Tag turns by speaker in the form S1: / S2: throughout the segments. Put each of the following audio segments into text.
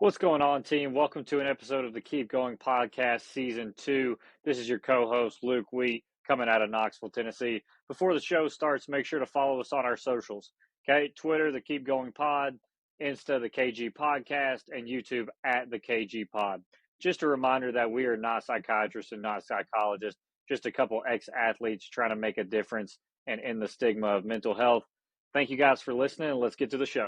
S1: What's going on, team? Welcome to an episode of the Keep Going Podcast, Season 2. This is your co-host, Luke Wheat, coming out of Knoxville, Tennessee. Before the show starts, make sure to follow us on our socials, okay? Twitter, the Keep Going Pod, Insta, the KG Podcast, and YouTube at the KG Pod. Just a reminder that we are not psychiatrists and not psychologists, just a couple ex-athletes trying to make a difference and end the stigma of mental health. Thank you guys for listening, and let's get to the show.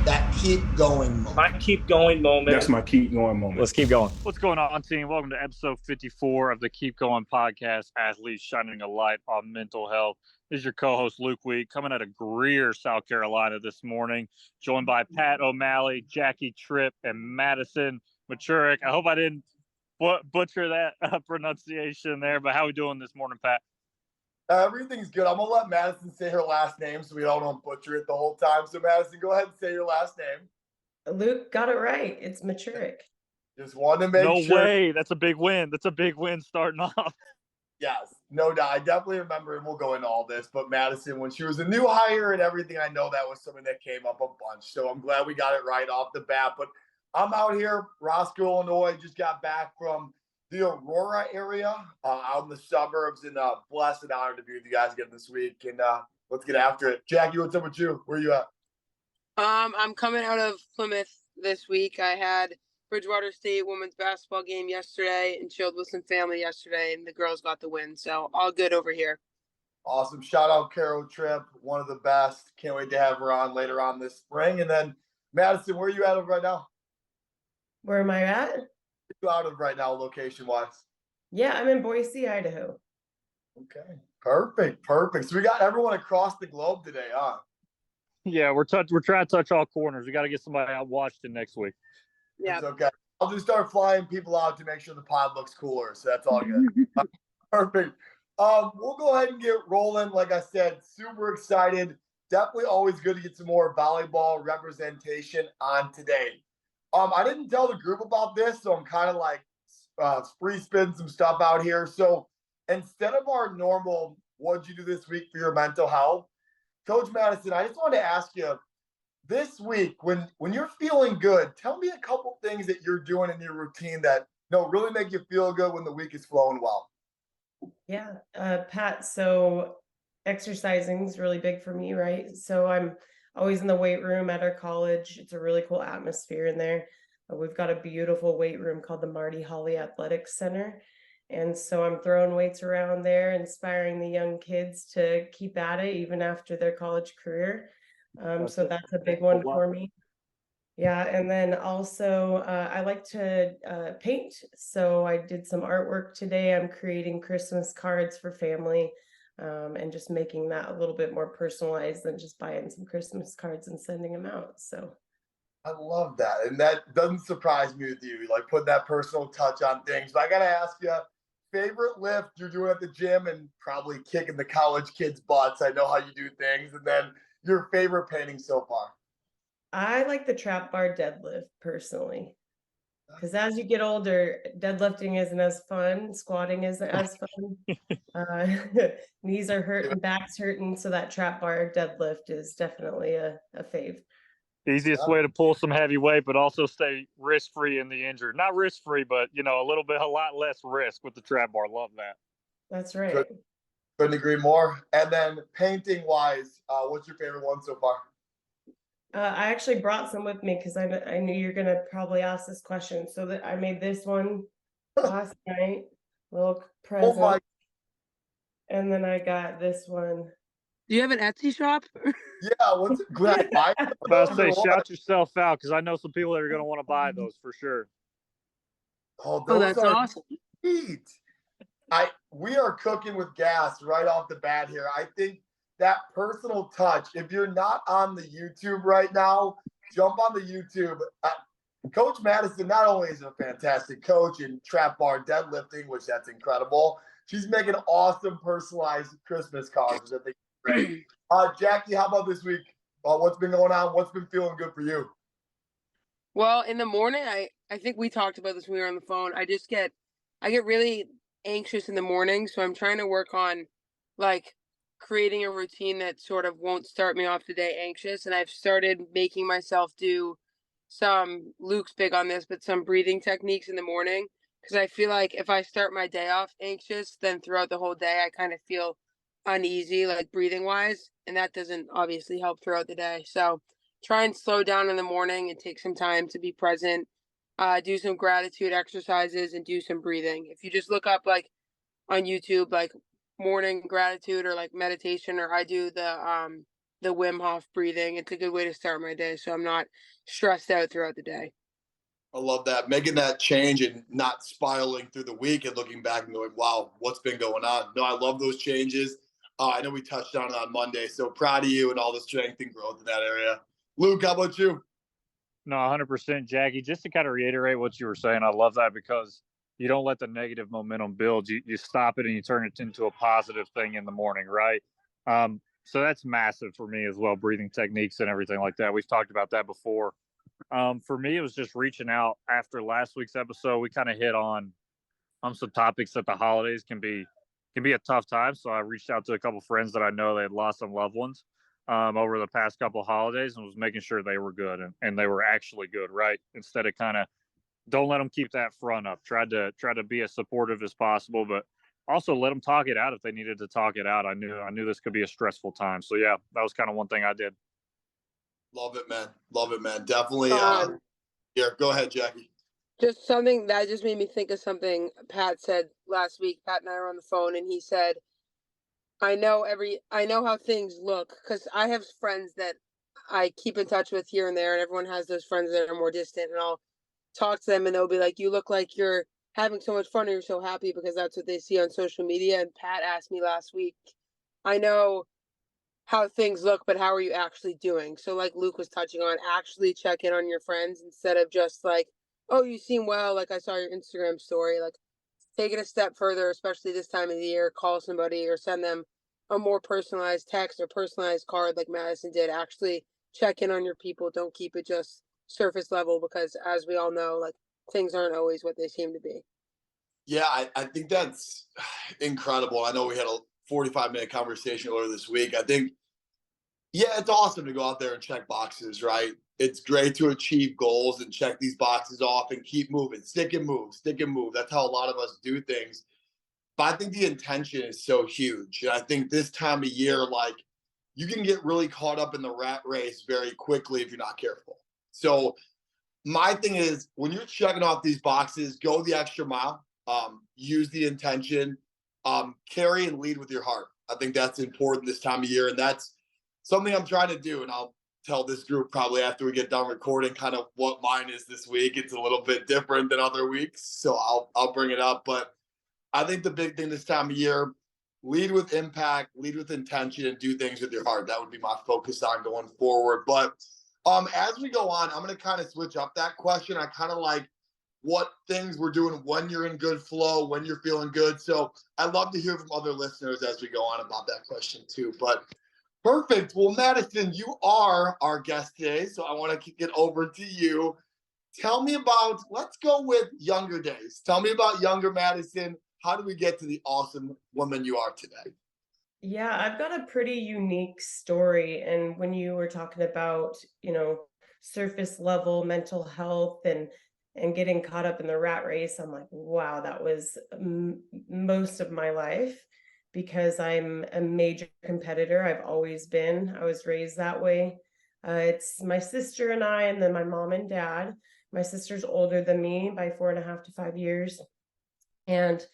S2: That keep going moment.
S3: My keep going moment.
S4: That's my keep going moment.
S1: Let's keep going. What's going on, team? Welcome to episode 54 of the Keep Going Podcast, Athletes Shining a Light on Mental Health. This is your co-host, Luke Wheat, coming out of Greer, South Carolina this morning, joined by Pat O'Malley, Jackie Tripp, and Madison Machurek. I hope I didn't butcher that pronunciation there, but how are we doing this morning, Pat?
S2: Everything's good. I'm going to let Madison say her last name so we all don't butcher it the whole time. So, Madison, go ahead and say your last name.
S5: Luke got it right. It's Machurek.
S2: Just wanted to make sure.
S1: No way. That's a big win. That's a big win starting off.
S2: Yes, no doubt. I definitely remember, and we'll go into all this, but Madison, when she was a new hire and everything, I know that was something that came up a bunch. So I'm glad we got it right off the bat. But I'm out here, Roscoe, Illinois, just got back from the Aurora area, out in the suburbs, and blessed and honored to be with you guys again this week. And let's get after it. Jackie, what's up with you? Where you at?
S6: I'm coming out of Plymouth this week. I had Bridgewater State women's basketball game yesterday and chilled with some family yesterday, and the girls got the win. So all good over here.
S2: Awesome. Shout out Carol Tripp, one of the best. Can't wait to have her on later on this spring. And then Madison, where are you out of right now?
S5: Where am I at?
S2: You out of right now, location wise?
S5: Yeah, I'm in Boise, Idaho.
S2: Okay, perfect. So we got everyone across the globe today, huh?
S1: Yeah, we're trying to touch all corners. We got to get somebody out Washington next week.
S6: Yeah.
S2: It's okay. I'll just start flying people out to make sure the pod looks cooler. So that's all good. Perfect. We'll go ahead and get rolling. Like I said, super excited. Definitely always good to get some more volleyball representation on today. I didn't tell the group about this, so I'm kind of like spree spinning some stuff out here. So instead of our normal, what'd you do this week for your mental health? Coach Madison, I just wanted to ask you, this week, when you're feeling good, tell me a couple things that you're doing in your routine that really make you feel good when the week is flowing well.
S5: Yeah, Pat, so exercising is really big for me, right? So I'm always in the weight room at our college. It's a really cool atmosphere in there. We've got a beautiful weight room called the Marty Holly Athletics Center. And so I'm throwing weights around there, inspiring the young kids to keep at it even after their college career. So that's a big one for me. Yeah, and then also I like to paint. So I did some artwork today. I'm creating Christmas cards for family. And just making that a little bit more personalized than just buying some Christmas cards and sending them out. So
S2: I love that. And that doesn't surprise me with you, like putting that personal touch on things. But I got to ask you, favorite lift you're doing at the gym and probably kicking the college kids' butts. I know how you do things. And then your favorite painting so far?
S5: I like the trap bar deadlift personally. Because as you get older, deadlifting isn't as fun, squatting isn't as fun. Knees are hurting, back's hurting, so that trap bar deadlift is definitely a fave.
S1: Easiest way to pull some heavy weight, but also stay risk-free in the injury. Not risk-free, but, a lot less risk with the trap bar. Love that.
S5: That's right.
S2: Couldn't agree more. And then painting-wise, what's your favorite one so far?
S5: I actually brought some with me because I knew you're going to probably ask this question. So that I made this one last night, little present.
S2: Oh my.
S5: And then I got this one.
S6: Do you have an Etsy shop?
S2: Yeah, what's it? Glad I
S1: was about to say, shout yourself out because I know some people that are going to want to buy those for sure.
S2: Oh,
S6: that's awesome.
S2: Sweet. We are cooking with gas right off the bat here. I think that personal touch, if you're not on the YouTube right now, jump on the YouTube. Coach Madison not only is a fantastic coach in trap bar deadlifting, which that's incredible, she's making awesome personalized Christmas cards. I think great. Jackie, how about this week? What's been going on? What's been feeling good for you?
S6: Well, in the morning, I think we talked about this when we were on the phone. I get really anxious in the morning, so I'm trying to work on like creating a routine that sort of won't start me off the day anxious. And I've started making myself do some, Luke's big on this, but some breathing techniques in the morning. Because I feel like if I start my day off anxious, then throughout the whole day, I kind of feel uneasy, like breathing wise. And that doesn't obviously help throughout the day. So try and slow down in the morning and take some time to be present. Do some gratitude exercises and do some breathing. If you just look up like on YouTube, like morning gratitude or like meditation, or I do the Wim Hof breathing. It's a good way to start my day, so I'm not stressed out throughout the day.
S2: I love that. Making that change and not spiraling through the week and looking back and going, wow, what's been going on? No, I love those changes. I know we touched on it on Monday, so proud of you and all the strength and growth in that area. Luke, how about you?
S1: No, 100%, Jackie. Just to kind of reiterate what you were saying, I love that because you don't let the negative momentum build. You stop it and you turn it into a positive thing in the morning, right? So that's massive for me as well, breathing techniques and everything like that. We've talked about that before. For me, it was just reaching out after last week's episode. We kind of hit on some topics that the holidays can be a tough time. So I reached out to a couple friends that I know they had lost some loved ones over the past couple of holidays, and was making sure they were good and they were actually good, right? Instead of kind of don't let them keep that front up. Tried to be as supportive as possible, but also let them talk it out if they needed to talk it out. I knew this could be a stressful time. So yeah, that was kind of one thing I did.
S2: Love it, man. Love it, man. Definitely. Yeah, go ahead, Jackie.
S6: Just something that just made me think of something Pat said last week. Pat and I were on the phone, and he said, I know how things look, because I have friends that I keep in touch with here and there, and everyone has those friends that are more distant, and I'll talk to them and they'll be like, you look like you're having so much fun and you're so happy, because that's what they see on social media. And Pat asked me last week, I know how things look, but how are you actually doing? So like Luke was touching on, actually check in on your friends instead of just like, oh, you seem well, like I saw your Instagram story. Like, take it a step further, especially this time of the year. Call somebody or send them a more personalized text or personalized card like Madison did. Actually check in on your people. Don't keep it just surface level, because as we all know, like, things aren't always what they seem to be.
S2: Yeah, I think that's incredible. I know we had a 45-minute conversation earlier this week. I think, yeah, it's awesome to go out there and check boxes, right? It's great to achieve goals and check these boxes off and keep moving, stick and move, stick and move. That's how a lot of us do things. But I think the intention is so huge. And I think this time of year, like, you can get really caught up in the rat race very quickly if you're not careful. So my thing is, when you're checking off these boxes, go the extra mile, use the intention, carry and lead with your heart. I think that's important this time of year. And that's something I'm trying to do. And I'll tell this group probably after we get done recording kind of what mine is this week. It's a little bit different than other weeks, so I'll bring it up. But I think the big thing this time of year, lead with impact, lead with intention, and do things with your heart. That would be my focus on going forward. But as we go on, I'm going to kind of switch up that question. I kind of like what things we're doing when you're in good flow, when you're feeling good. So I'd love to hear from other listeners as we go on about that question too. But perfect. Well, Madison, you are our guest today, so I want to kick it over to you. Tell me about, let's go with younger days. Tell me about younger Madison. How do we get to the awesome woman you are today?
S5: Yeah, I've got a pretty unique story. And when you were talking about, surface level mental health and getting caught up in the rat race, I'm like, wow, that was most of my life, because I'm a major competitor. I've always been. I was raised that way. It's my sister and I, and then my mom and dad. My sister's older than me by 4.5 to 5 years. And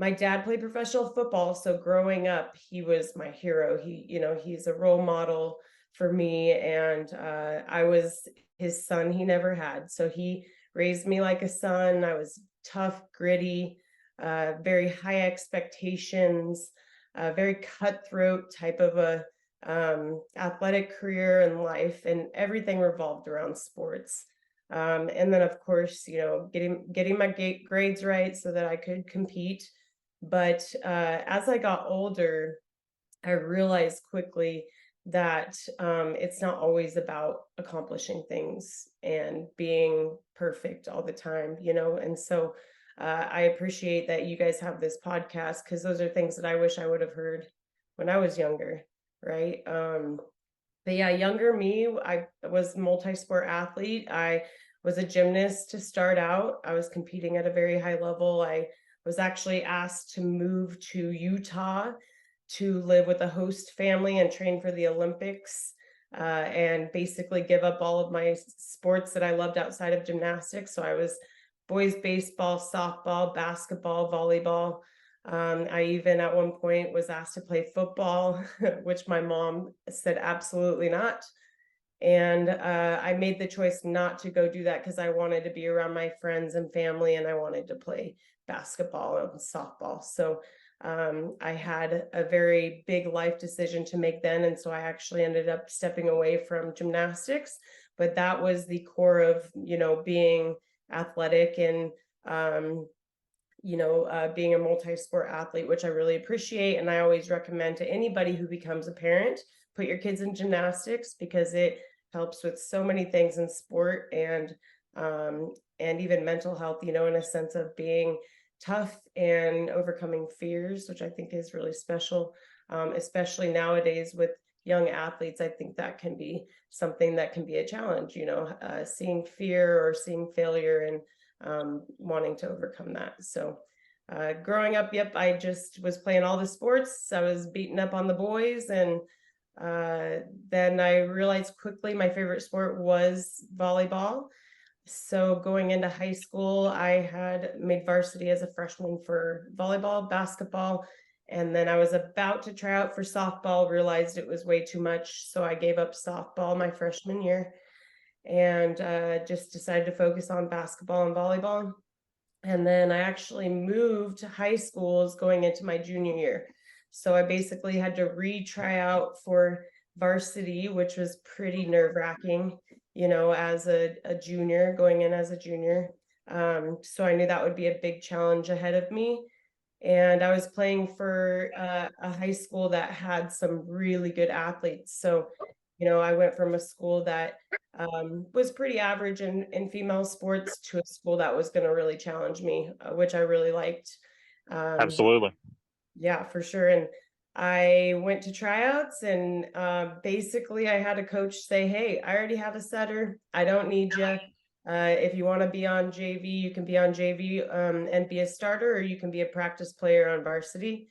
S5: my dad played professional football. So growing up, he was my hero. He's a role model for me. And I was his son he never had. So he raised me like a son. I was tough, gritty, very high expectations, very cutthroat type of a athletic career and life, and everything revolved around sports. And then of course, getting my grades right so that I could compete. But as I got older, I realized quickly that it's not always about accomplishing things and being perfect all the time, and so I appreciate that you guys have this podcast, because those are things that I wish I would have heard when I was younger, right? But yeah, younger me, I was a multi-sport athlete. I was a gymnast to start out. I was competing at a very high level. I was actually asked to move to Utah to live with a host family and train for the Olympics, and basically give up all of my sports that I loved outside of gymnastics. So I was boys baseball, softball, basketball, volleyball. I even at one point was asked to play football, which my mom said absolutely not. And I made the choice not to go do that because I wanted to be around my friends and family, and I wanted to play basketball and softball. So I had a very big life decision to make then. And so I actually ended up stepping away from gymnastics. But that was the core of, being athletic and, being a multi-sport athlete, which I really appreciate. And I always recommend to anybody who becomes a parent, put your kids in gymnastics because it helps with so many things in sport and even mental health, in a sense of being tough and overcoming fears, which I think is really special, especially nowadays with young athletes. I think that can be something that can be a challenge, seeing fear or seeing failure and wanting to overcome that. So growing up, yep, I just was playing all the sports. I was beating up on the boys, and then I realized quickly my favorite sport was volleyball. So going into high school, I had made varsity as a freshman for volleyball, basketball, and then I was about to try out for softball, realized it was way too much. So I gave up softball my freshman year and just decided to focus on basketball and volleyball. And then I actually moved to high schools going into my junior year. So I basically had to retry out for varsity, which was pretty nerve-wracking, as a junior, going in as a junior. So I knew that would be a big challenge ahead of me. And I was playing for a high school that had some really good athletes. So, I went from a school that was pretty average in female sports to a school that was going to really challenge me, which I really liked.
S1: Absolutely.
S5: Yeah, for sure. And I went to tryouts, and basically I had a coach say, "Hey, I already have a setter. I don't need you. If you want to be on JV, you can be on JV and be a starter, or you can be a practice player on varsity."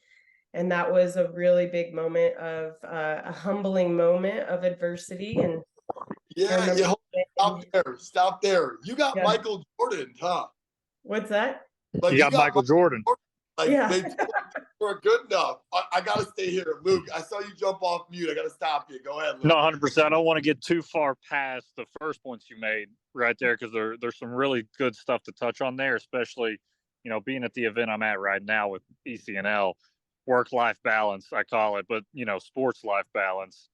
S5: And that was a really big moment of a humbling moment of adversity. And I
S2: Yeah,
S5: remember
S2: yeah. Stop there. You got
S5: yeah.
S2: Michael Jordan, huh?
S5: What's that?
S2: Like
S1: You got Michael Jordan.
S2: Like
S5: Yeah.
S2: they were good enough. I gotta stay here, Luke. I saw you jump off mute. I gotta stop you. Go ahead, Luke.
S1: No, 100%. I don't want to get too far past the first points you made right there because there's some really good stuff to touch on there, especially, being at the event I'm at right now with ECNL, work-life balance, I call it, but, sports life balance.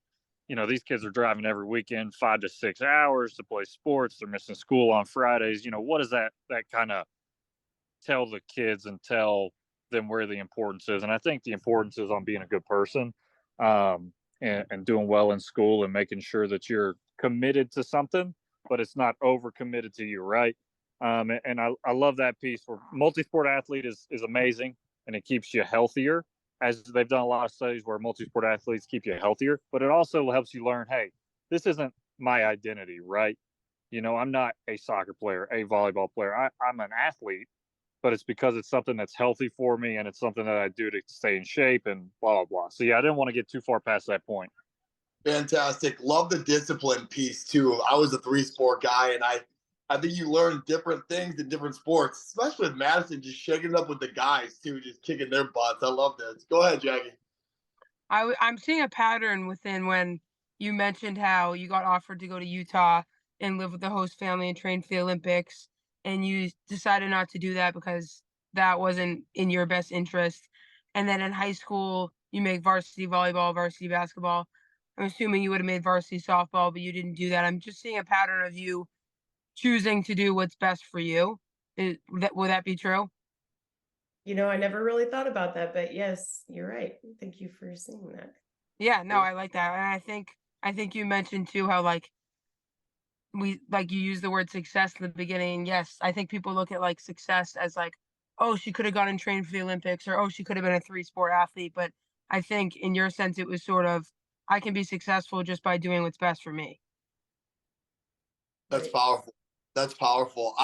S1: These kids are driving every weekend 5 to 6 hours to play sports. They're missing school on Fridays. What does that kind of tell the kids and tell them where the importance is? And I think the importance is on being a good person, and doing well in school and making sure that you're committed to something, but it's not over committed to you, right? And I love that piece where multi-sport athlete is amazing, and it keeps you healthier, as they've done a lot of studies where multi-sport athletes keep you healthier, but it also helps you learn, hey, this isn't my identity, right? I'm not a soccer player, a volleyball player. I'm an athlete, but it's because it's something that's healthy for me, and it's something that I do to stay in shape and blah, blah, blah. So, yeah, I didn't want to get too far past that point.
S2: Fantastic. Love the discipline piece too. I was a 3-sport guy, and I think you learn different things in different sports, especially with Madison, just shaking it up with the guys too, just kicking their butts. I love this. Go ahead, Jackie.
S6: I'm seeing a pattern within when you mentioned how you got offered to go to Utah and live with the host family and train for the Olympics, and you decided not to do that because that wasn't in your best interest. And then in high school, you make varsity volleyball, varsity basketball. I'm assuming you would have made varsity softball, but you didn't do that. I'm just seeing a pattern of you choosing to do what's best for you. Would that be true?
S5: I never really thought about that, but yes, you're right. Thank you for saying that.
S6: Yeah, no, I like that. And I think you mentioned too how you use the word success in the beginning. Yes, I think people look at success as oh, she could have gone and trained for the Olympics, or oh, she could have been a 3-sport athlete. But I think in your sense, it was sort of I can be successful just by doing what's best for me.
S2: That's
S5: Right.
S2: powerful. That's powerful.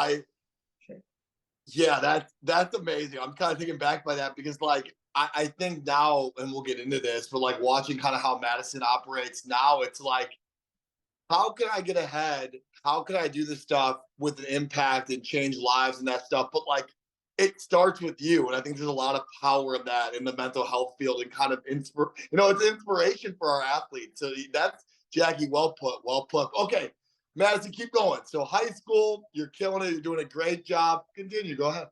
S5: Sure.
S2: Yeah, that's amazing. I'm kind of taken back by that because like I think now, and we'll get into this, but like watching kind of how Madison operates now, it's like, how can I get ahead? How can I do this stuff with an impact and change lives and that stuff? But like it starts with you. And I think there's a lot of power in that in the mental health field and kind of it's inspiration for our athletes. So that's Jackie, well put, well put. Okay, Madison, keep going. So high school, you're killing it, you're doing a great job. Continue, go ahead.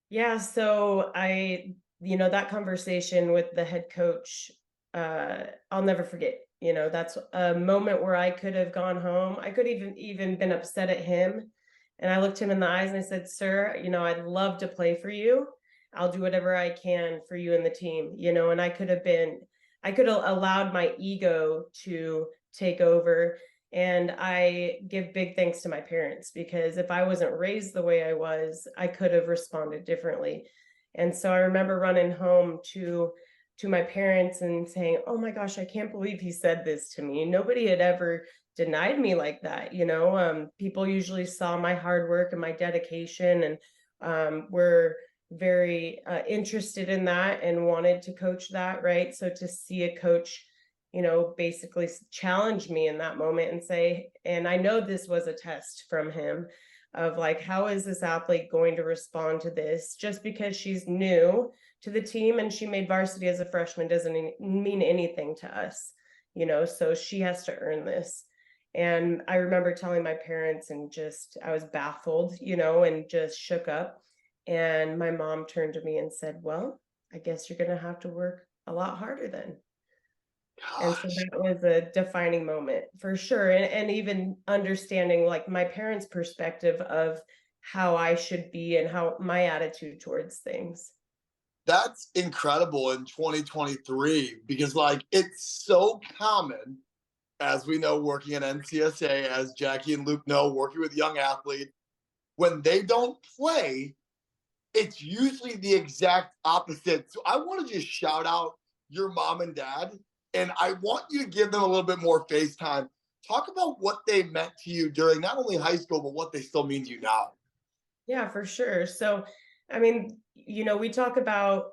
S5: Yeah, so that conversation with the head coach, I'll never forget. That's a moment where I could have gone home. I could even been upset at him. And I looked him in the eyes and I said, "Sir, I'd love to play for you. I'll do whatever I can for you and the team." And I could have allowed my ego to take over. And I give big thanks to my parents, because if I wasn't raised the way I was, I could have responded differently. And so I remember running home to my parents and saying, "Oh my gosh, I can't believe he said this to me." Nobody had ever denied me like that. People usually saw my hard work and my dedication, and were very interested in that and wanted to coach that, right? So to see a coach basically challenge me in that moment and say, and I know this was a test from him of like, how is this athlete going to respond to this? Just because she's new to the team and she made varsity as a freshman doesn't mean anything to us, so she has to earn this. And I remember telling my parents, and I was baffled, and just shook up. And my mom turned to me and said, "Well, I guess you're going to have to work a lot harder then." And so
S2: Gosh.
S5: that was a defining moment for sure. And even understanding like my parents' perspective of how I should be and how my attitude towards things.
S2: That's incredible in 2023 because like it's so common, as we know, working at NCSA, as Jackie and Luke know, working with young athletes, when they don't play, it's usually the exact opposite. So I want to just shout out your mom and dad, and I want you to give them a little bit more face time. Talk about what they meant to you during not only high school, but what they still mean to you now.
S5: Yeah, for sure. So, I mean, we talk about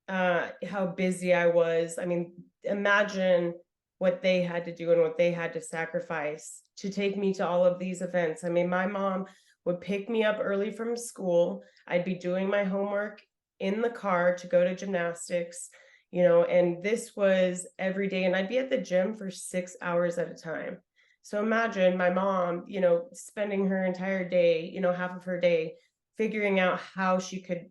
S5: how busy I was. I mean, imagine what they had to do and what they had to sacrifice to take me to all of these events. I mean, my mom would pick me up early from school. I'd be doing my homework in the car to go to gymnastics, and this was every day. And I'd be at the gym for 6 hours at a time. So imagine my mom, spending her entire day, half of her day figuring out how she could,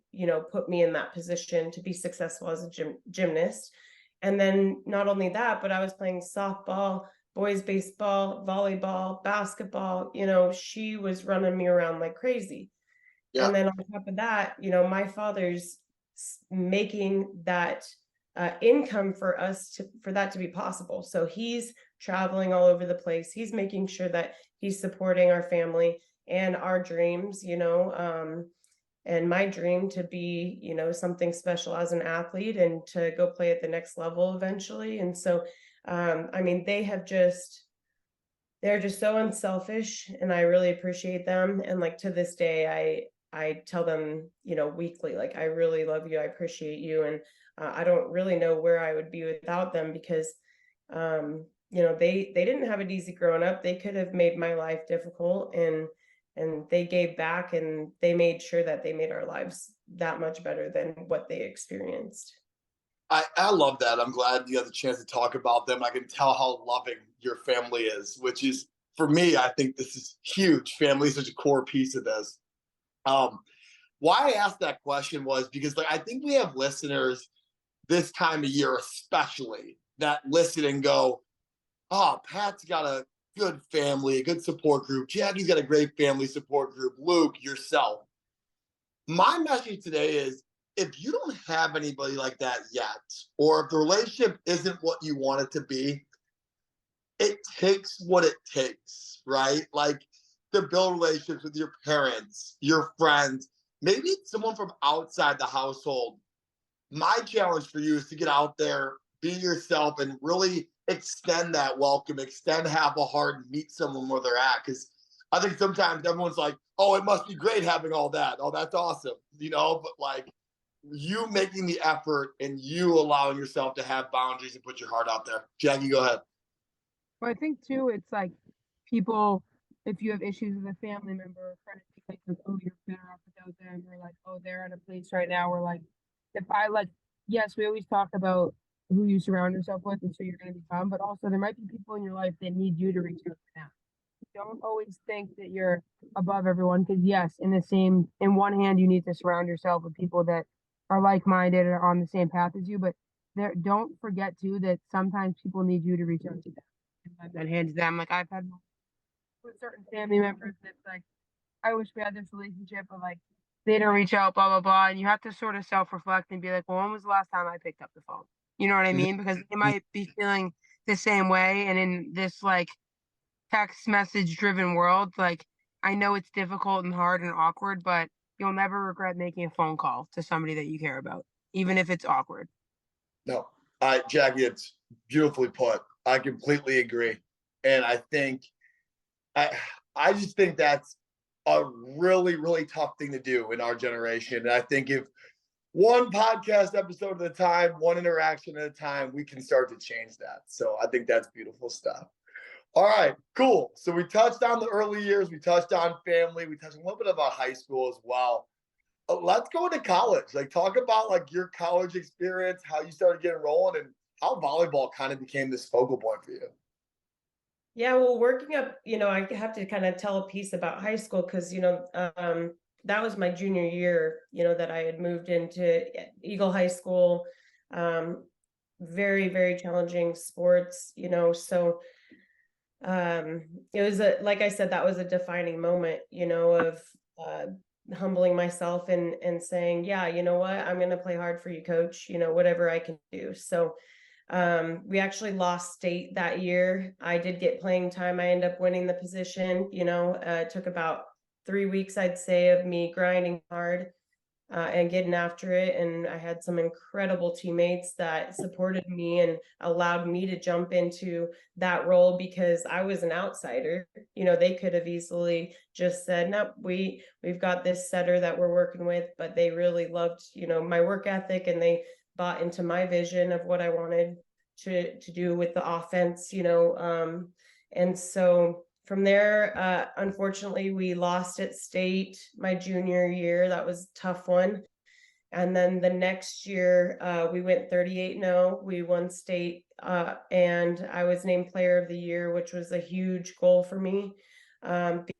S5: put me in that position to be successful as a gymnast. And then not only that, but I was playing softball, boys baseball, volleyball, basketball. She was running me around like crazy.
S2: Yeah.
S5: And then on top of that, my father's making that income for us for that to be possible. So he's traveling all over the place. He's making sure that he's supporting our family and our dreams, and my dream to be, something special as an athlete and to go play at the next level eventually. And so, I mean, they're just so unselfish, and I really appreciate them. And like to this day, I tell them, weekly, like, I really love you. I appreciate you. And I don't really know where I would be without them, because, they didn't have it easy growing up. They could have made my life difficult, and they gave back, and they made sure that they made our lives that much better than what they experienced.
S2: I love that. I'm glad you had the chance to talk about them. I can tell how loving your family is, which is, for me, I think this is huge. Family is such a core piece of this. Why I asked that question was because, like, I think we have listeners this time of year, especially, that listen and go, "Oh, Pat's got a good family, a good support group. Jackie's got a great family support group. Luke, yourself." My message today is, if you don't have anybody like that yet, or if the relationship isn't what you want it to be, it takes what it takes, right? Like, to build relationships with your parents, your friends, maybe someone from outside the household. My challenge for you is to get out there, be yourself, and really extend that welcome, extend half a heart, and meet someone where they're at. Because I think sometimes everyone's like, oh, it must be great having all that. Oh, that's awesome. But like you making the effort and you allowing yourself to have boundaries and put your heart out there. Jackie, go ahead.
S3: Well, I think too, it's like people, if you have issues with a family member or friend, it's like, oh, you're better off without them, or like, oh, they're at a place right now where like, if I like, yes, we always talk about who you surround yourself with, and so you're going to become, but also there might be people in your life that need you to reach out to them. Don't always think that you're above everyone, because yes, in one hand, you need to surround yourself with people that are like-minded or on the same path as you, but don't forget too that sometimes people need you to reach out to them. That hands them. Like I've had with certain family members that's like, I wish we had this relationship, but like they don't reach out, blah blah blah. And you have to sort of self-reflect and be like, well, when was the last time I picked up the phone? You know what I mean? Because they might be feeling the same way. And in this like text message driven world, like I know it's difficult and hard and awkward, but you'll never regret making a phone call to somebody that you care about, even if it's awkward.
S2: No, Jackie, it's beautifully put. I completely agree. And I think I just think that's a really, really tough thing to do in our generation. And I think if one podcast episode at a time, one interaction at a time, we can start to change that. So I think that's beautiful stuff. All right, cool. So we touched on the early years, we touched on family, we touched a little bit about high school as well. Let's go into college. Like talk about like your college experience, how you started getting rolling, and how volleyball kind of became this focal point for you.
S5: Yeah, well, working up, I have to kind of tell a piece about high school because, that was my junior year, that I had moved into Eagle High School. Very, very challenging sports, so it was like I said, that was a defining moment, of humbling myself and saying, yeah, you know what, I'm going to play hard for you, coach, whatever I can do. So we actually lost state that year. I did get playing time. I ended up winning the position. It took about 3 weeks, I'd say, of me grinding hard and getting after it. And I had some incredible teammates that supported me and allowed me to jump into that role because I was an outsider. They could have easily just said, nope, we've got this setter that we're working with, but they really loved, my work ethic, and they bought into my vision of what I wanted to do with the offense, and so from there, unfortunately, we lost at state my junior year. That was a tough one. And then the next year, we went 38-0. We won state, and I was named player of the year, which was a huge goal for me,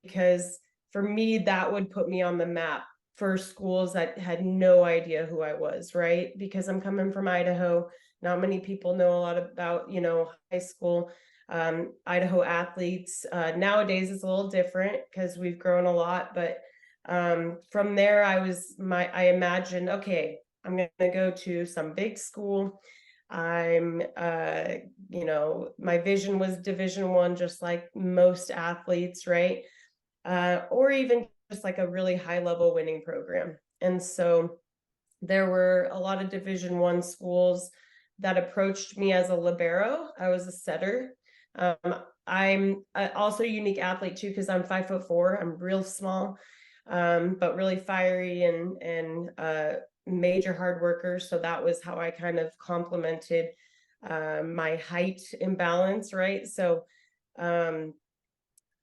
S5: because for me, that would put me on the map for schools that had no idea who I was, right? Because I'm coming from Idaho. Not many people know a lot about, high school. Idaho athletes. Nowadays it's a little different because we've grown a lot, but from there I imagined, okay, I'm going to go to some big school. I'm my vision was Division I, just like most athletes, right? Or even just like a really high level winning program. And so there were a lot of Division I schools that approached me as a libero. I was a setter. I'm also a unique athlete too, because I'm 5'4". I'm real small, but really fiery and major hard worker. So that was how I kind of complemented my height imbalance, right? So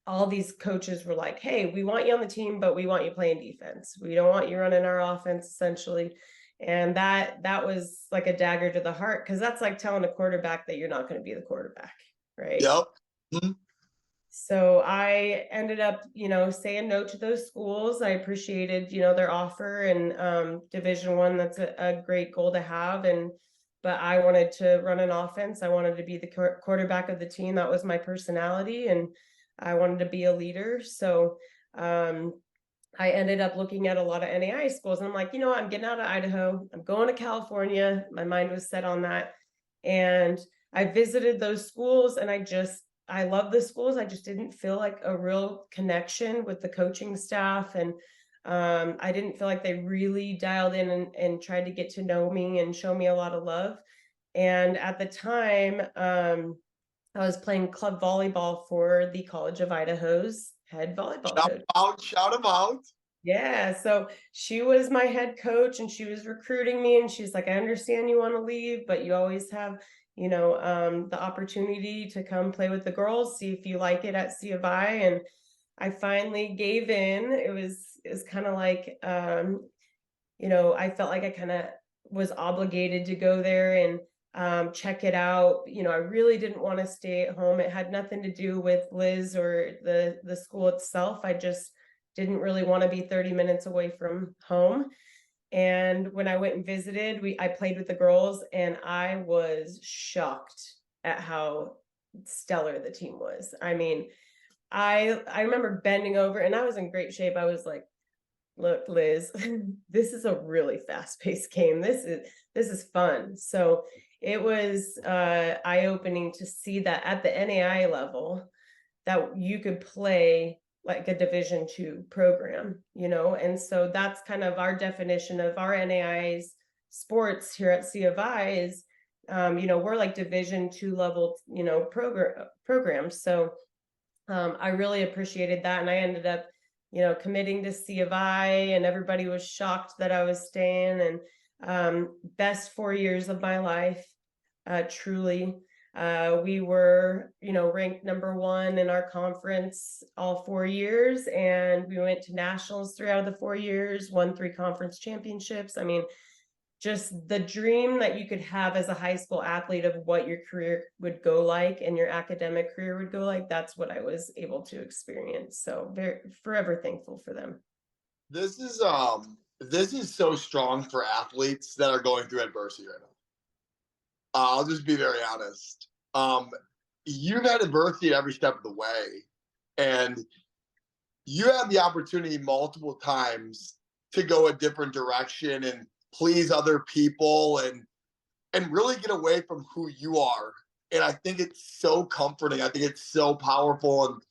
S5: all these coaches were like, hey, we want you on the team, but we want you playing defense. We don't want you running our offense, essentially. And that was like a dagger to the heart, because that's like telling a quarterback that you're not going to be the quarterback, right?
S2: Yep. Mm-hmm.
S5: So I ended up, saying no to those schools. I appreciated, their offer, and Division I, that's a great goal to have. But I wanted to run an offense. I wanted to be the quarterback of the team. That was my personality, and I wanted to be a leader. So I ended up looking at a lot of NAI schools, and I'm like, I'm getting out of Idaho. I'm going to California. My mind was set on that. And I visited those schools, and I love the schools. I just didn't feel like a real connection with the coaching staff. And I didn't feel like they really dialed in and tried to get to know me and show me a lot of love. And at the time, I was playing club volleyball for the College of Idaho's head volleyball coach.
S2: Shout them out.
S5: Yeah, so she was my head coach and she was recruiting me, and she's like, I understand you want to leave, but you always have, the opportunity to come play with the girls, see if you like it at C of I. And I finally gave in. It was kind of like, I felt like I kind of was obligated to go there and check it out. I really didn't want to stay at home. It had nothing to do with Liz or the school itself. I just didn't really want to be 30 minutes away from home. And when I went and visited, I played with the girls, and I was shocked at how stellar the team was. I mean, I remember bending over, and I was in great shape. I was like, look, Liz, this is a really fast-paced game. This is fun. So it was eye-opening to see that at the NAI level that you could play like a Division II program, and so that's kind of our definition of our NAI's sports here at C of I is, we're like Division II level, programs. So I really appreciated that, and I ended up, committing to C of I, and everybody was shocked that I was staying. And best 4 years of my life, truly. We were, ranked number 1 in our conference all 4 years, and we went to nationals 3 out of the 4 years, won 3 conference championships. I mean, just the dream that you could have as a high school athlete of what your career would go like and your academic career would go like, that's what I was able to experience. So forever thankful for them.
S2: This is so strong for athletes that are going through adversity right now. I'll just be very honest. You've had adversity every step of the way, and you had the opportunity multiple times to go a different direction and please other people and really get away from who you are. And I think it's so comforting. I think it's so powerful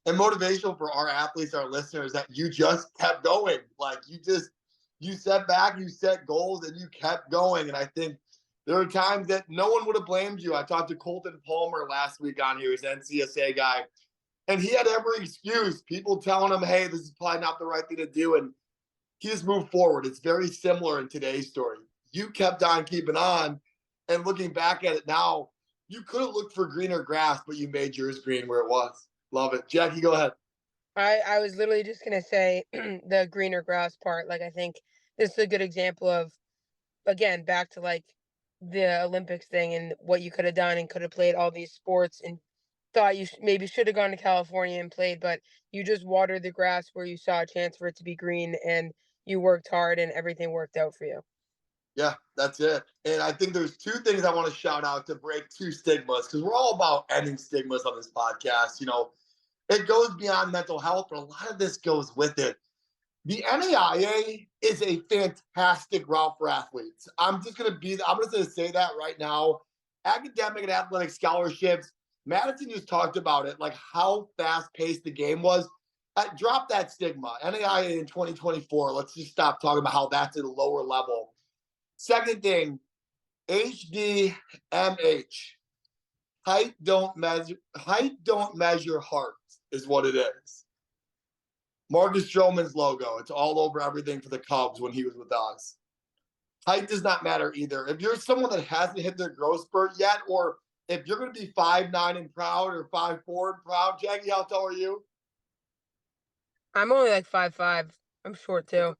S2: and motivational for our athletes, our listeners, that you just kept going. Like you set back, you set goals, and you kept going. And I think there are times that no one would have blamed you. I talked to Colton Palmer last week on here, he's an NCSA guy, and he had every excuse. People telling him, hey, this is probably not the right thing to do. And he just moved forward. It's very similar in today's story. You kept on keeping on, and looking back at it now, you could have looked for greener grass, but you made yours green where it was. Love it. Jackie, go ahead.
S6: I was literally just going to say the greener grass part. Like, I think this is a good example of, again, back to like the Olympics thing and what you could have done and could have played all these sports and thought you maybe should have gone to California and played, but you just watered the grass where you saw a chance for it to be green, and you worked hard and everything worked out for you.
S2: Yeah, that's it. And I think there's 2 things I want to shout out to break 2 stigmas, because we're all about ending stigmas on this podcast. It goes beyond mental health, but a lot of this goes with it. The NAIA is a fantastic route for athletes. I'm just going to say that right now. Academic and athletic scholarships, Madison just talked about it, like how fast-paced the game was. Drop that stigma. NAIA in 2024, let's just stop talking about how that's at a lower level. Second thing, HDMH. Height don't measure heart is what it is. Marcus Stroman's logo, it's all over everything for the Cubs when he was with us. Height does not matter either. If you're someone that hasn't hit their growth spurt yet, or if you're going to be 5'9" and proud or 5'4" and proud, Jackie, how tall are you?
S6: I'm only like 5'5". I'm short too.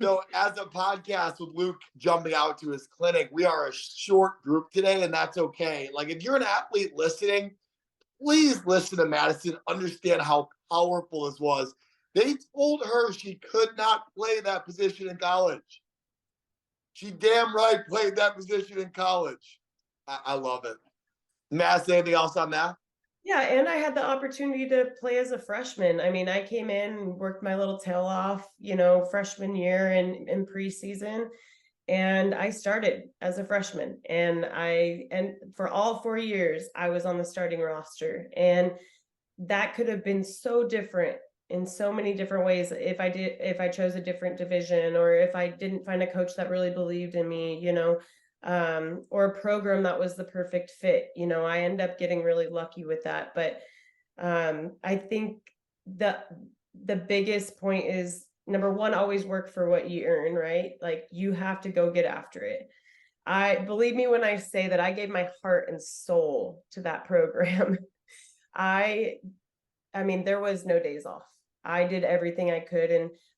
S2: So as a podcast with Luke jumping out to his clinic, we are a short group today, and that's okay. Like, if you're an athlete listening, please listen to Madison, understand how powerful this was. They told her she could not play that position in college. She damn right played that position in college. I love it. Madison, anything else on that?
S5: Yeah, and I had the opportunity to play as a freshman. I mean, I came in and worked my little tail off, freshman year and in preseason, and I started as a freshman. And for all 4 years, I was on the starting roster, and that could have been so different in so many different ways if I chose a different division, or if I didn't find a coach that really believed in me. or a program that was the perfect fit. You know, I end up getting really lucky with that. But I think the biggest point is, number one, always work for what you earn, right? Like, you have to go get after it. I believe me when I say that I gave my heart and soul to that program. I mean, there was no days off. I did everything I could,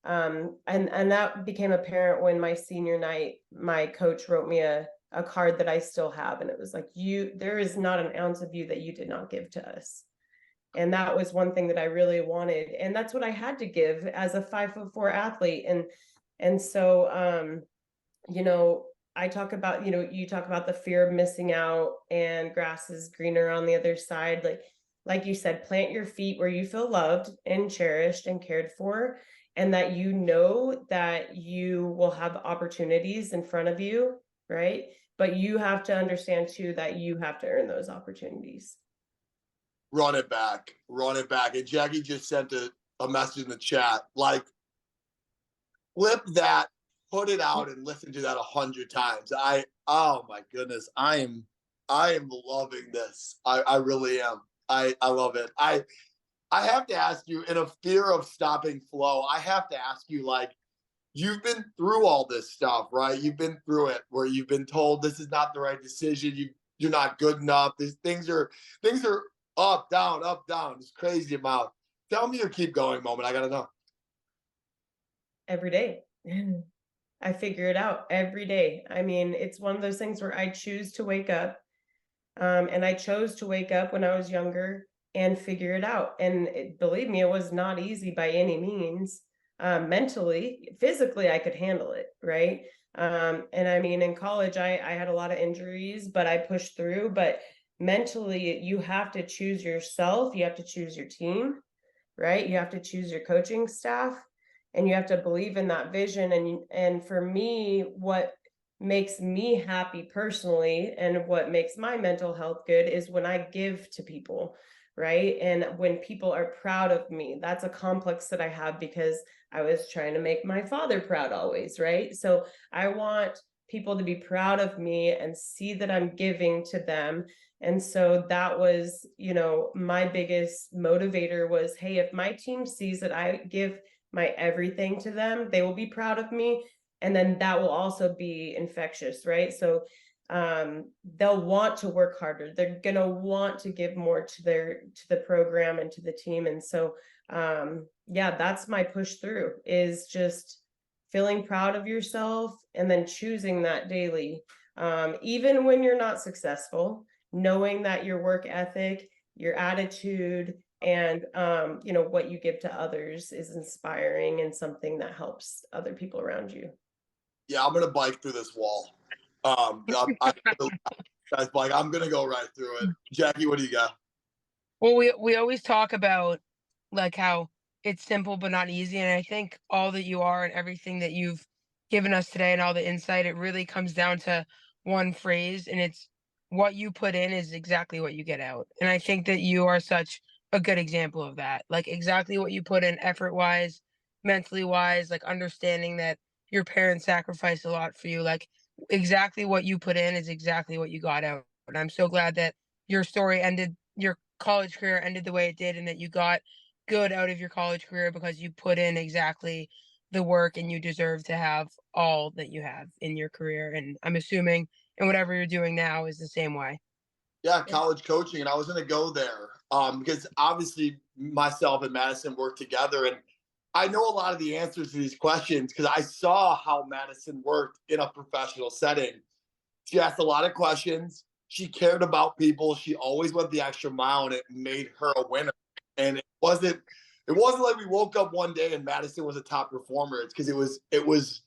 S5: and that became apparent when my senior night, my coach wrote me a card that I still have, and it was like, there is not an ounce of you that you did not give to us. And that was one thing that I really wanted, and that's what I had to give as a 5'4" athlete. And so you know, I talk about, you know, you talk about the fear of missing out and grass is greener on the other side. Like you said, plant your feet where you feel loved and cherished and cared for, and that you know that you will have opportunities in front of you, right? But you have to understand too that you have to earn those opportunities.
S2: Run it back. And Jackie just sent a message in the chat. Like, flip that, put it out, and listen to that 100 times. Oh my goodness, I am loving this. I really am. I love it. I have to ask you, in a fear of stopping flow, I have to ask you, like, you've been through all this stuff, right? You've been through it where you've been told this is not the right decision. You're not good enough. Things are up, down, this crazy amount. Tell me your keep going moment. I gotta know.
S5: Every day. I figure it out every day. I mean, it's one of those things where I choose to wake up. And I chose to wake up when I was younger and figure it out. And believe me, it was not easy by any means. Mentally, physically, I could handle it, right? And I mean, in college, I had a lot of injuries, but I pushed through. But mentally, you have to choose yourself. You have to choose your team, right? You have to choose your coaching staff, and you have to believe in that vision. And for me, what makes me happy personally and what makes my mental health good is when I give to people, right? And when people are proud of me. That's a complex that I have because I was trying to make my father proud always, right? So I want people to be proud of me and see that I'm giving to them. And so that was, you know, my biggest motivator was, hey, if my team sees that I give my everything to them, they will be proud of me. And then that will also be infectious, right? So they'll want to work harder. They're gonna want to give more to the program and to the team. And so yeah, that's my push through, is just feeling proud of yourself and then choosing that daily. Even when you're not successful, knowing that your work ethic, your attitude, and you know, what you give to others is inspiring and something that helps other people around you.
S2: Yeah, I'm gonna bike through this wall. I'm gonna go right through it. Jackie, what do you got?
S3: Well, we always talk about like how it's simple but not easy, and I think all that you are and everything that you've given us today and all the insight, it really comes down to one phrase, and it's what you put in is exactly what you get out. And I think that you are such a good example of that. Like, exactly what you put in effort wise, mentally wise, like understanding that your parents sacrificed a lot for you. Like, exactly what you put in is exactly what you got out. And I'm so glad that your story ended, your college career ended the way it did, and that you got good out of your college career because you put in exactly the work, and you deserve to have all that you have in your career. And I'm assuming, and whatever you're doing now is the same way.
S2: Yeah, college coaching, and I was gonna go there because obviously myself and Madison work together, and I know a lot of the answers to these questions because I saw how Madison worked in a professional setting. She asked a lot of questions. She cared about people. She always went the extra mile, and it made her a winner. And it wasn't like we woke up one day and Madison was a top performer. It's because it was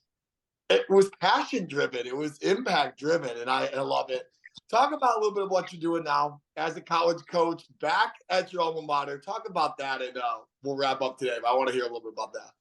S2: passion driven. It was impact driven, and I love it. Talk about a little bit of what you're doing now as a college coach back at your alma mater. Talk about that, and we'll wrap up today. But I want to hear a little bit about that.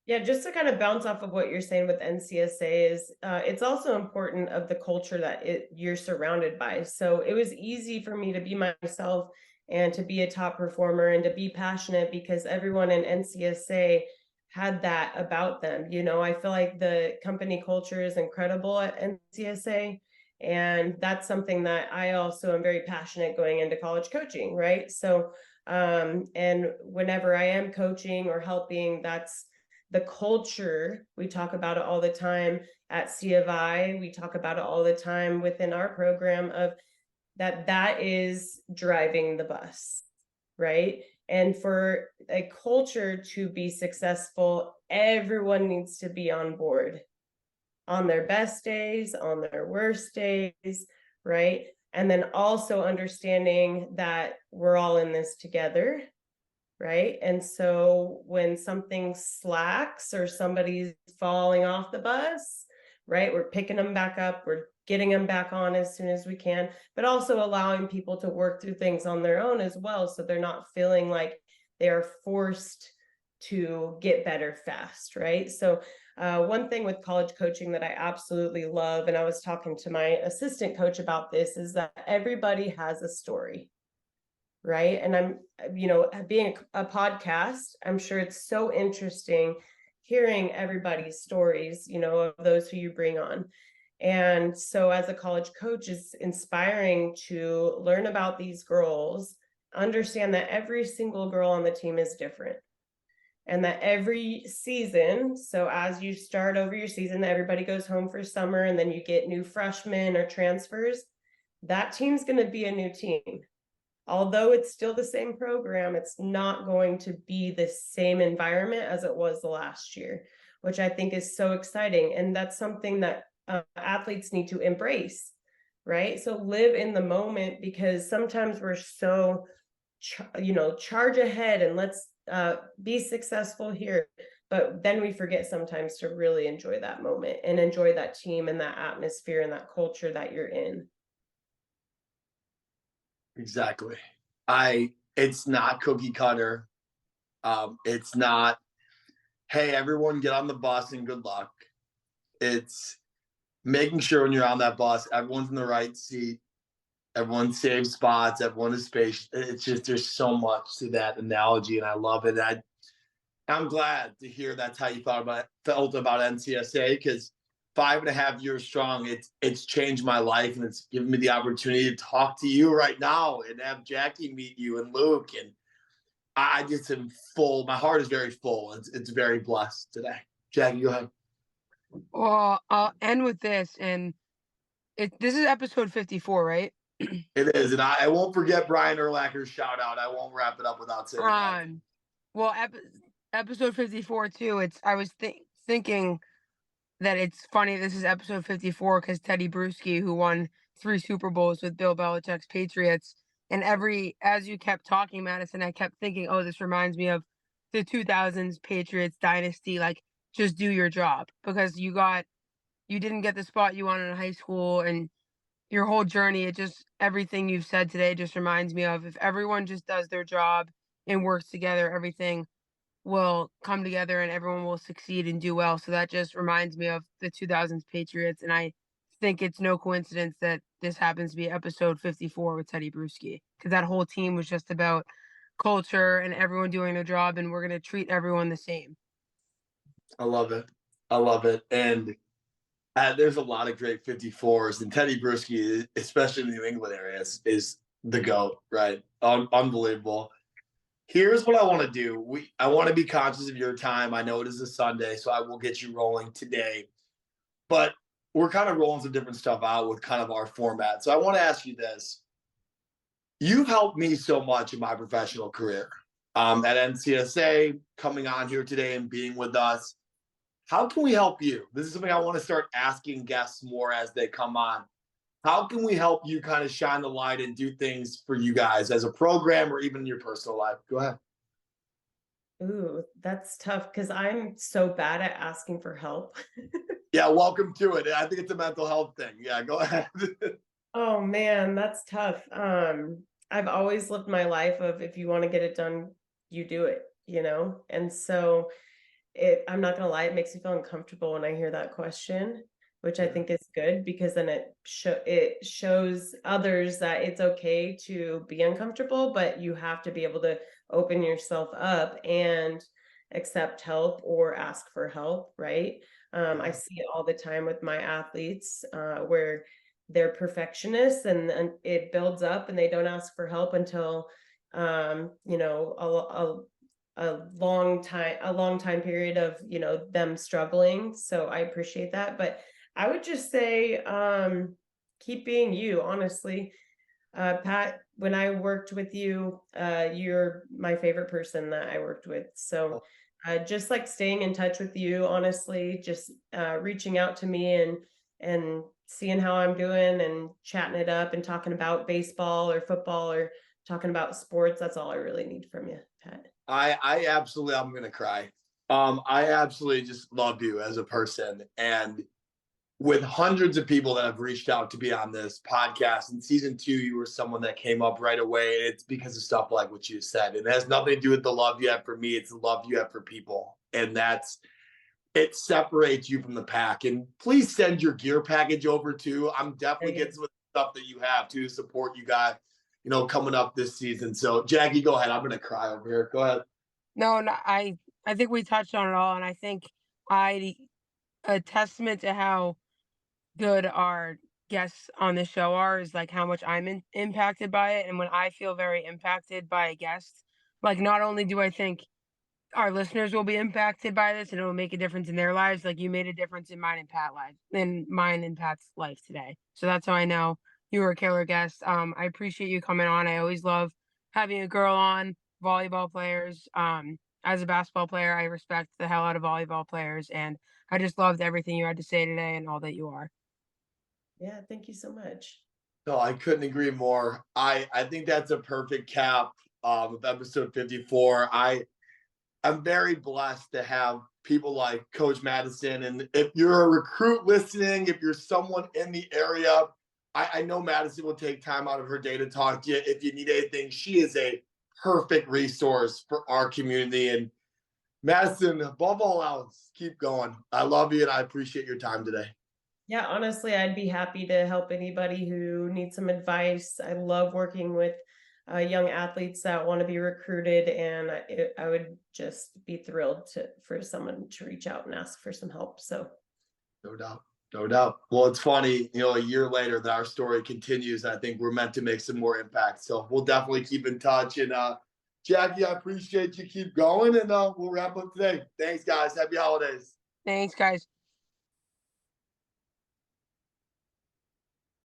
S5: Yeah, just to kind of bounce off of what you're saying with NCSA is it's also important of the culture that you're surrounded by. So it was easy for me to be myself and to be a top performer and to be passionate because everyone in NCSA had that about them. You know, I feel like the company culture is incredible at NCSA. And that's something that I also am very passionate going into college coaching, right? So, and whenever I am coaching or helping, that's the culture. We talk about it all the time at C of I. We talk about it all the time within our program of that is driving the bus, right? And for a culture to be successful, everyone needs to be on board on their best days, on their worst days, right? And then also understanding that we're all in this together, right? And so when something slacks or somebody's falling off the bus, right, we're picking them back up, we're getting them back on as soon as we can, but also allowing people to work through things on their own as well, so they're not feeling like they are forced to get better fast, right? So one thing with college coaching that I absolutely love, and I was talking to my assistant coach about this, is that everybody has a story, right? And I'm, you know, being a podcast, I'm sure it's so interesting hearing everybody's stories, you know, of those who you bring on. And so as a college coach, it's inspiring to learn about these girls, understand that every single girl on the team is different. And that every season, so as you start over your season, everybody goes home for summer and then you get new freshmen or transfers, that team's going to be a new team. Although it's still the same program, it's not going to be the same environment as it was the last year, which I think is so exciting. And that's something that athletes need to embrace, right? So live in the moment, because sometimes we're so, you know, charge ahead and let's be successful here. But then we forget sometimes to really enjoy that moment and enjoy that team and that atmosphere and that culture that you're in.
S2: Exactly. It's not cookie cutter. It's not, hey, everyone get on the bus and good luck. It's making sure when you're on that bus, everyone's in the right seat, everyone saves spots, everyone is spaced. It's just, there's so much to that analogy, and I love it. I'm glad to hear that's how you felt about NCSA, because 5.5 years strong, it's changed my life, and it's given me the opportunity to talk to you right now and have Jackie meet you and Luke. And I just am full. My heart is very full. It's very blessed today. Jackie, go ahead.
S3: Well, I'll end with this, and this is episode 54, right?
S2: It is, and I won't forget Brian Urlacher's shout out. I won't wrap it up without saying that.
S3: Well, episode 54 too. I was thinking that it's funny this is episode 54 because Teddy Bruschi, who won 3 Super Bowls with Bill Belichick's Patriots, and as you kept talking, Madison, I kept thinking, oh, this reminds me of the 2000s Patriots dynasty. Like, just do your job, because you didn't get the spot you wanted in high school, and your whole journey, everything you've said today just reminds me of, if everyone just does their job and works together, everything will come together and everyone will succeed and do well. So that just reminds me of the 2000s Patriots. And I think it's no coincidence that this happens to be episode 54 with Teddy Bruschi, because that whole team was just about culture and everyone doing their job, and we're going to treat everyone the same.
S2: I love it. I love it. And there's a lot of great 54s, and Teddy Bruschi, especially in the New England area, is the GOAT, right? Unbelievable. Here's what I want to do. I want to be conscious of your time. I know it is a Sunday, so I will get you rolling today. But we're kind of rolling some different stuff out with kind of our format. So I want to ask you this. You've helped me so much in my professional career. At NCSA, coming on here today and being with us. How can we help you? This is something I want to start asking guests more as they come on. How can we help you kind of shine the light and do things for you guys as a program or even in your personal life? Go ahead.
S5: Ooh, that's tough, because I'm so bad at asking for help.
S2: Yeah, welcome to it. I think it's a mental health thing. Yeah, go ahead.
S5: Oh man, that's tough. I've always lived my life of, if you want to get it done, you do it, you know? And so I'm not gonna lie, it makes me feel uncomfortable when I hear that question, which I think is good, because then it shows others that it's okay to be uncomfortable, but you have to be able to open yourself up. And accept help or ask for help, right? I see it all the time with my athletes where they're perfectionists and it builds up and they don't ask for help until you know, a long time period of, you know, them struggling. So I appreciate that. But I would just say keep being you, honestly. Pat, when I worked with you, you're my favorite person that I worked with. So just like staying in touch with you, honestly, just reaching out to me and seeing how I'm doing and chatting it up and talking about baseball or football or talking about sports. That's all I really need from you, Pat.
S2: I absolutely, I'm gonna cry. I absolutely just love you as a person, and with hundreds of people that have reached out to be on this podcast in season 2, you were someone that came up right away. And it's because of stuff like what you said. It has nothing to do with the love you have for me. It's the love you have for people. And it separates you from the pack. And please send your gear package over too. I'm definitely getting some of the stuff that you have to support you guys, you know, coming up this season. So Jackie, go ahead. I'm going to cry over here. Go ahead.
S3: No, I think we touched on it all, and I think a testament to how good our guests on the show are is like how much I'm impacted by it. And when I feel very impacted by a guest, like not only do I think our listeners will be impacted by this and it will make a difference in their lives, like you made a difference in mine and Pat's life today. So that's how I know you were a killer guest. I appreciate you coming on. I always love having a girl on, volleyball players. As a basketball player, I respect the hell out of volleyball players, and I just loved everything you had to say today and all that you are.
S5: Yeah, thank you so much.
S2: No, I couldn't agree more. I think that's a perfect cap of episode 54. I'm very blessed to have people like Coach Madison. And if you're a recruit listening, if you're someone in the area, I know Madison will take time out of her day to talk to you. If you need anything, she is a perfect resource for our community. And Madison, above all else, keep going. I love you and I appreciate your time today.
S5: Yeah, honestly, I'd be happy to help anybody who needs some advice. I love working with young athletes that want to be recruited, and I would just be thrilled for someone to reach out and ask for some help. So,
S2: no doubt, no doubt. Well, it's funny, you know, a year later that our story continues. I think we're meant to make some more impact. So we'll definitely keep in touch. And Jackie, I appreciate you. Keep going, and we'll wrap up today. Thanks, guys. Happy holidays.
S3: Thanks, guys.